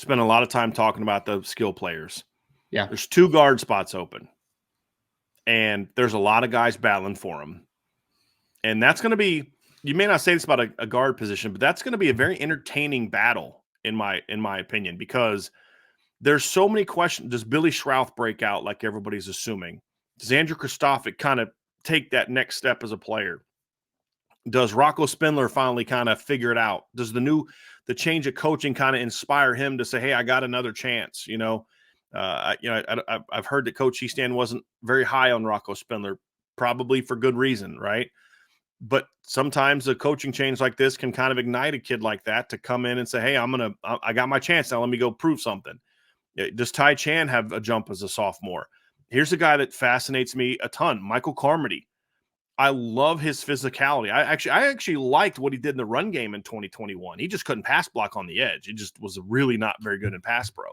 spent a lot of time talking about the skill players. Yeah. There's 2 guard spots open, and there's a lot of guys battling for them. And that's going to be, you may not say this about a guard position, but that's going to be a very entertaining battle in my opinion, because there's so many questions. Does Billy Schrauth break out like everybody's assuming? Does Andrew Kristofic kind of take that next step as a player? Does Rocco Spindler finally kind of figure it out? Does the change of coaching kind of inspire him to say, hey, I got another chance? I've heard that Coach Easton wasn't very high on Rocco Spindler, probably for good reason, right? But sometimes a coaching change like this can kind of ignite a kid like that to come in and say, hey, I got my chance now. Let me go prove something. Does Ty Chan have a jump as a sophomore? Here's a guy that fascinates me a ton, Michael Carmody. I love his physicality. I actually liked what he did in the run game in 2021. He just couldn't pass block on the edge. He just was really not very good in pass pro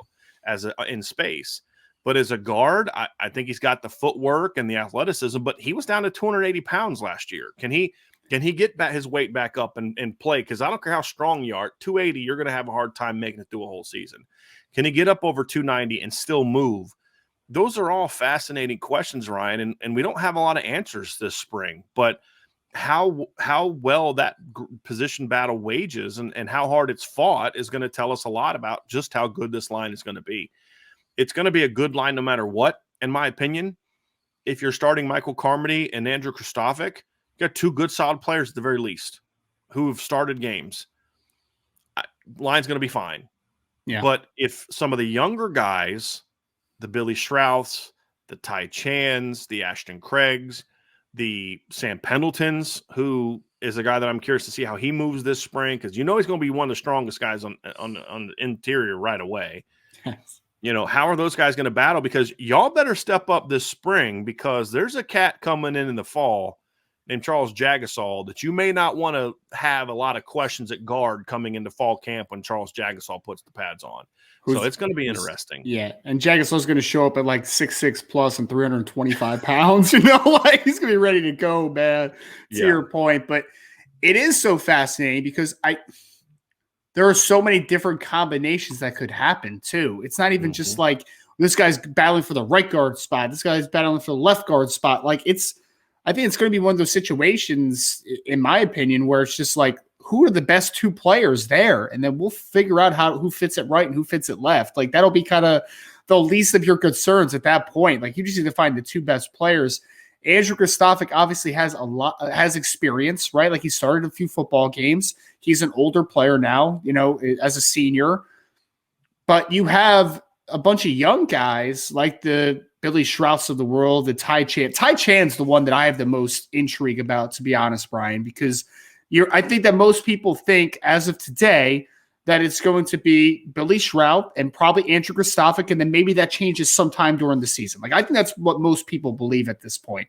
in space. But as a guard, I think he's got the footwork and the athleticism, but he was down to 280 pounds last year. Can he get his weight back up and play? Because I don't care how strong you are, 280, you're going to have a hard time making it through a whole season. Can he get up over 290 and still move? Those are all fascinating questions, Ryan, and we don't have a lot of answers this spring. But how well that position battle wages and how hard it's fought is going to tell us a lot about just how good this line is going to be. It's going to be a good line no matter what, in my opinion. If you're starting Michael Carmody and Andrew Kristofic, you got 2 good, solid players at the very least who have started games. Line's going to be fine. Yeah. But if some of the younger guys, the Billy Schrauths, the Ty Chans, the Ashton Craigs, the Sam Pendletons, who is a guy that I'm curious to see how he moves this spring, because he's going to be one of the strongest guys on the interior right away. Yes. How are those guys going to battle? Because y'all better step up this spring, because there's a cat coming in the fall named Charles Jagasol that you may not want to have a lot of questions at guard coming into fall camp when Charles Jagasol puts the pads on. So it's going to be interesting. Yeah, and Jagasol's going to show up at like 6'6" plus and 325 pounds. He's going to be ready to go, man. To your point, but it is so fascinating because there are so many different combinations that could happen too. It's not even just like this guy's battling for the right guard spot, this guy's battling for the left guard spot. I think it's going to be one of those situations, in my opinion, where it's just like, who are the best 2 players there? And then we'll figure out who fits it right and who fits it left. That'll be kind of the least of your concerns at that point. You just need to find the 2 best players. Andrew Kristofic obviously has experience, right? He started a few football games. He's an older player now, as a senior. But you have a bunch of young guys like the Billy Schrauths of the world, the Ty Chan. Ty Chan's the one that I have the most intrigue about, to be honest, Brian, because I think that most people think, as of today, that it's going to be Billy Schrauth and probably Andrew Kristofic, and then maybe that changes sometime during the season. I think that's what most people believe at this point.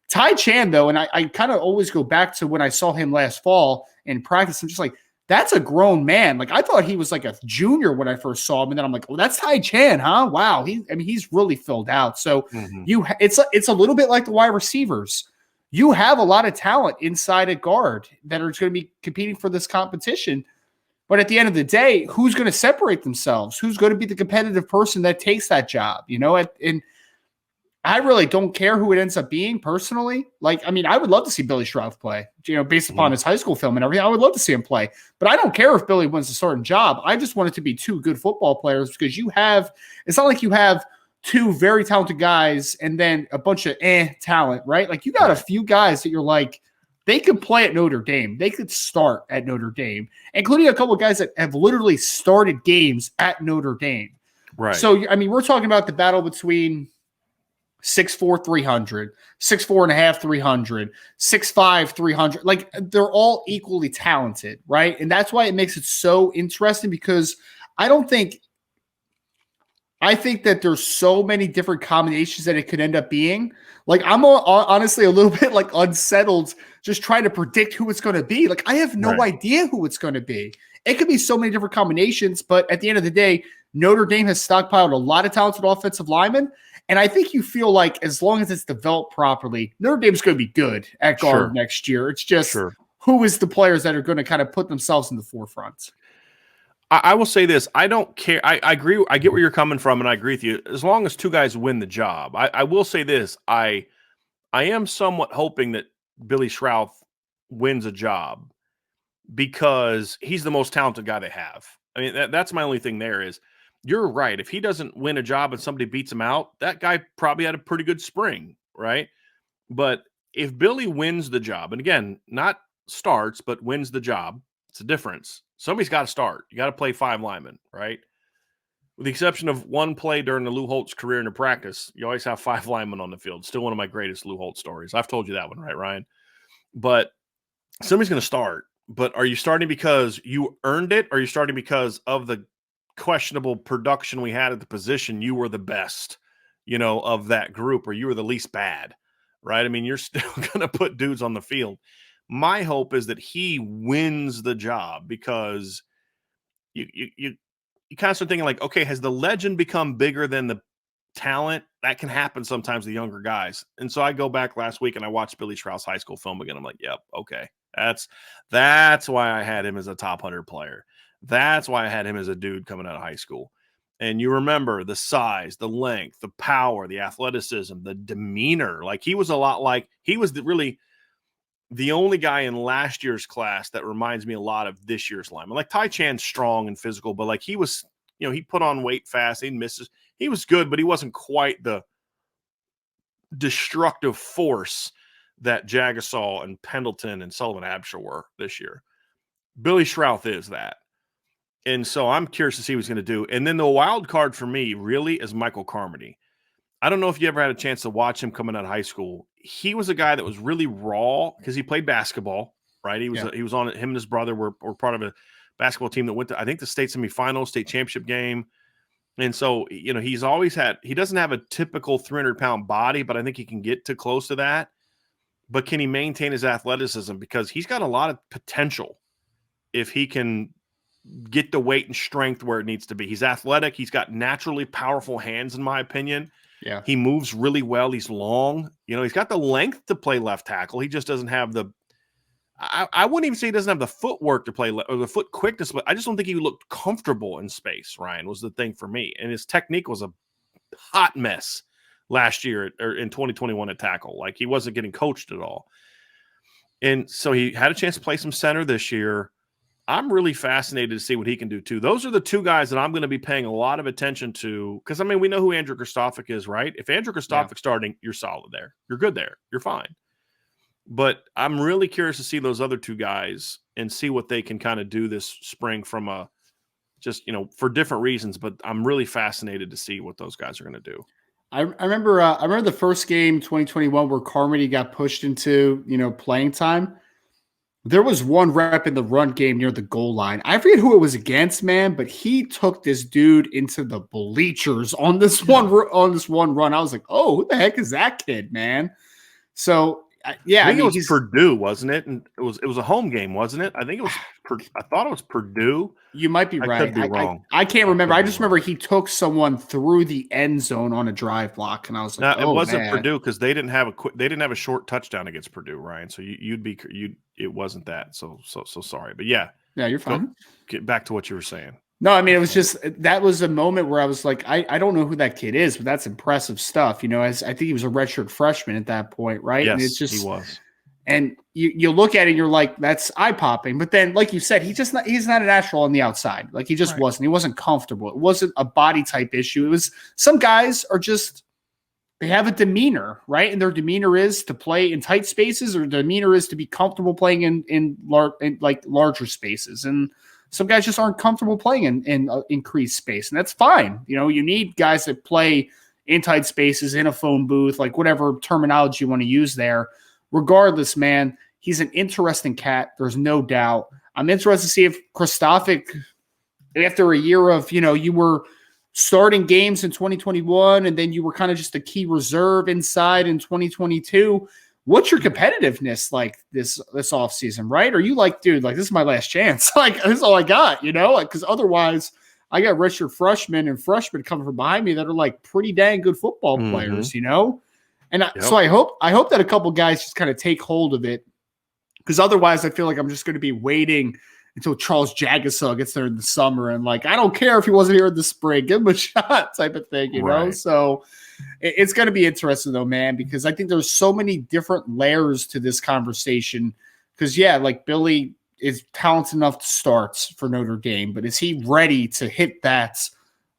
Ty Chan, though, and I kind of always go back to when I saw him last fall in practice, I'm just like, that's a grown man. I thought he was like a junior when I first saw him, and then I'm like, oh, that's Ty Chan, huh? Wow, he's really filled out. So it's a little bit like the wide receivers. You have a lot of talent inside a guard that are going to be competing for this competition. But at the end of the day, who's going to separate themselves? Who's going to be the competitive person that takes that job? And I really don't care who it ends up being personally. I would love to see Billy Schrauth play, based upon his high school film and everything. I would love to see him play, but I don't care if Billy wins a certain job. I just want it to be 2 good football players, because it's not like you have 2 very talented guys and then a bunch of talent, right? You got a few guys that you're like, they could play at Notre Dame. They could start at Notre Dame, including a couple of guys that have literally started games at Notre Dame. Right. So, we're talking about the battle between 6'4", 300, 6'4.5", 300, 6'5", 300. They're all equally talented, right? And that's why it makes it so interesting, because I think that there's so many different combinations that it could end up being. I'm honestly a little bit unsettled just trying to predict who it's going to be. I have no idea who it's going to be. It could be so many different combinations, but at the end of the day, Notre Dame has stockpiled a lot of talented offensive linemen. And I think you feel like as long as it's developed properly, Notre Dame's going to be good at guard next year. It's just who is the players that are going to kind of put themselves in the forefront. I will say this. I don't care. I agree. I get where you're coming from, and I agree with you. As long as two guys win the job. I will say this. I am somewhat hoping that Billy Schrauth wins a job because he's the most talented guy they have. I mean, that's my only thing there is you're right. If he doesn't win a job and somebody beats him out, that guy probably had a pretty good spring, right? But if Billy wins the job, and again, not starts, but wins the job, it's a difference. Somebody's got to start. You got to play 5 linemen, right? With the exception of one play during the Lou Holtz career in the practice, you always have 5 linemen on the field. Still one of my greatest Lou Holtz stories. I've told you that one, right, Ryan? But somebody's going to start. But are you starting because you earned it, or are you starting because of the questionable production we had at the position? You were the best, of that group, or you were the least bad, right? I mean, you're still going to put dudes on the field. My hope is that he wins the job because you kind of start thinking like, okay, has the legend become bigger than the talent? That can happen sometimes to younger guys. And so I go back last week and I watched Billy Schrauth's high school film again. I'm like, yep, okay. That's why I had him as a top 100 player. That's why I had him as a dude coming out of high school. And you remember the size, the length, the power, the athleticism, the demeanor. Like he was really the only guy in last year's class that reminds me a lot of this year's lineman. Like Ty Chan's strong and physical, but like he was, he put on weight fast. He misses. He was good, but he wasn't quite the destructive force that Jagasol and Pendleton and Sullivan Absher were this year. Billy Schrauth is that. And so I'm curious to see what he's going to do. And then the wild card for me really is Michael Carmody. I don't know if you ever had a chance to watch him coming out of high school. He was a guy that was really raw because he played basketball, right? He was on it. Him and his brother were part of a basketball team that went to, I think, the state semifinals, state championship game. And so, he doesn't have a typical 300-pound body, but I think he can get to close to that. But can he maintain his athleticism? Because he's got a lot of potential if he can get the weight and strength where it needs to be. He's athletic. He's got naturally powerful hands, in my opinion. Yeah. He moves really well. He's long. He's got the length to play left tackle. He just doesn't have I wouldn't even say he doesn't have the footwork to play or the foot quickness, but I just don't think he looked comfortable in space, Ryan, was the thing for me. And his technique was a hot mess last year or in 2021 at tackle. Like he wasn't getting coached at all. And so he had a chance to play some center this year. I'm really fascinated to see what he can do too. Those are the two guys that I'm going to be paying a lot of attention to because, we know who Andrew Kristofic is, right? If Andrew Kristofic's starting, you're solid there. You're good there. You're fine. But I'm really curious to see those other two guys and see what they can kind of do this spring from for different reasons. But I'm really fascinated to see what those guys are going to do. I remember the first game 2021 where Carmody got pushed into, playing time. There was one rep in the run game near the goal line. I forget who it was against, man, but he took this dude into the bleachers on this one run. I was like, oh, who the heck is that kid, man? So yeah, I think it was Purdue, wasn't it? And it was a home game, wasn't it? I think it was. I thought it was Purdue. You might be right. I could be wrong. I can't remember. I just remember he took someone through the end zone on a drive block, and I was like, "No, it wasn't Purdue because they didn't have a short touchdown against Purdue, Ryan. So it wasn't that. So sorry, but yeah, you're fine. Get back to what you were saying. No, it was just that was a moment where I was like, I don't know who that kid is, but that's impressive stuff. I think he was a redshirt freshman at that point, right? Yes, and it's just, he was. And you look at it and you're like, that's eye-popping. But then, like you said, he's not a natural on the outside. Like he just wasn't. He wasn't comfortable. It wasn't a body type issue. It was some guys are just they have a demeanor, right? And their demeanor is to play in tight spaces, or their demeanor is to be comfortable playing in larger spaces. And some guys just aren't comfortable playing in increased space, and that's fine. You need guys that play in tight spaces, in a phone booth, like whatever terminology you want to use there. Regardless, man, he's an interesting cat. There's no doubt. I'm interested to see if Kristofic, after a year of, you were starting games in 2021, and then you were kind of just a key reserve inside in 2022. What's your competitiveness like this offseason, right? Are you like, dude, like this is my last chance? Like this is all I got, because otherwise I got redshirt freshmen coming from behind me that are like pretty dang good football players, And so I hope that a couple guys just kind of take hold of it, because otherwise I feel like I'm just going to be waiting until Charles Jagasaw gets there in the summer. And like, I don't care if he wasn't here in the spring, give him a shot type of thing, you know? So it's going to be interesting though, man, because I think there's so many different layers to this conversation. Because yeah, like Billy is talented enough to start for Notre Dame, but is he ready to hit that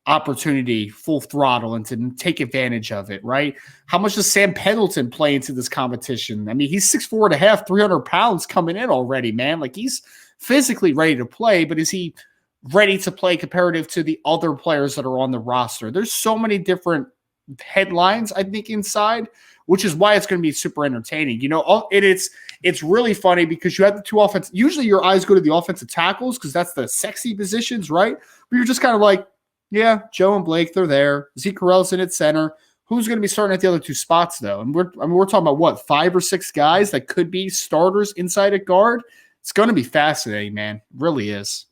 opportunity full throttle and to take advantage of it, right? How much does Sam Pendleton play into this competition? I mean, he's 6'4.5", 300 pounds coming in already, man. Like, he's physically ready to play, but is he ready to play comparative to the other players that are on the roster? There's so many different headlines, I think, inside, which is why it's going to be super entertaining. You know, it's really funny because you have the two offense. Usually your eyes go to the offensive tackles because that's the sexy positions, right? But you're just kind of like, yeah, Joe and Blake, they're there. Zeke Correll's at center. Who's going to be starting at the other two spots, though? And we're talking about what, 5 or 6 guys that could be starters inside at guard. It's going to be fascinating, man. It really is.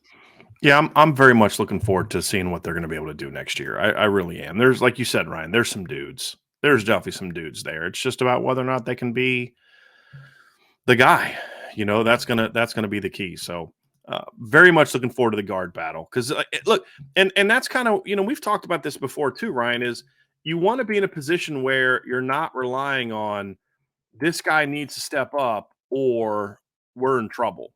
Yeah, I'm very much looking forward to seeing what they're going to be able to do next year. I really am. There's, like you said, Ryan, there's some dudes. There's definitely some dudes there. It's just about whether or not they can be the guy. You know, that's gonna be the key. So very much looking forward to the guard battle because look, and that's kind of, you know, we've talked about this before too, Ryan, is you want to be in a position where you're not relying on this guy needs to step up or we're in trouble.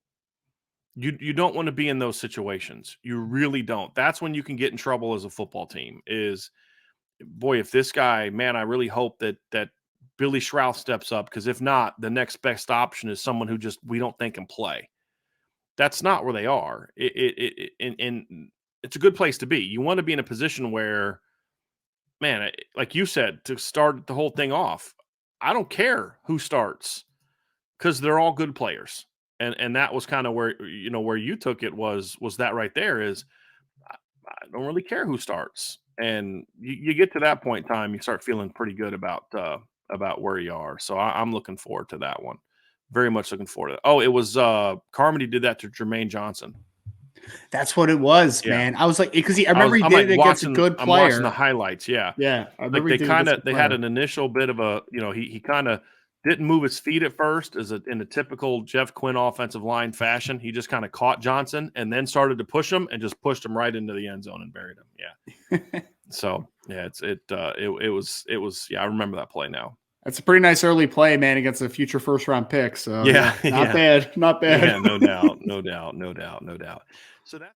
You don't want to be in those situations. You really don't. That's when you can get in trouble as a football team is, boy, if this guy, man, I really hope that Billy Schrauth steps up because if not, the next best option is someone who just we don't think can play. That's not where they are. And it's a good place to be. You want to be in a position where, man, like you said, to start the whole thing off, I don't care who starts because they're all good players. And that was kind of where, you know, where you took it was that right there is I don't really care who starts. And you get to that point in time, you start feeling pretty good about where you are. So I'm looking forward to that one. Very much looking forward to it. Oh, it was Carmody did that to Jermaine Johnson. That's what it was, man. I was like, because I remember he did it against a good player. I'm watching the highlights. Yeah. Like they had an initial bit of a, you know, he kind of didn't move his feet at first in a typical Jeff Quinn offensive line fashion. He just kind of caught Johnson and then started to push him and just pushed him right into the end zone and buried him. Yeah. So yeah, it was I remember that play now. That's a pretty nice early play, man, against a future first round pick. So yeah, not bad. Yeah, no doubt. So that.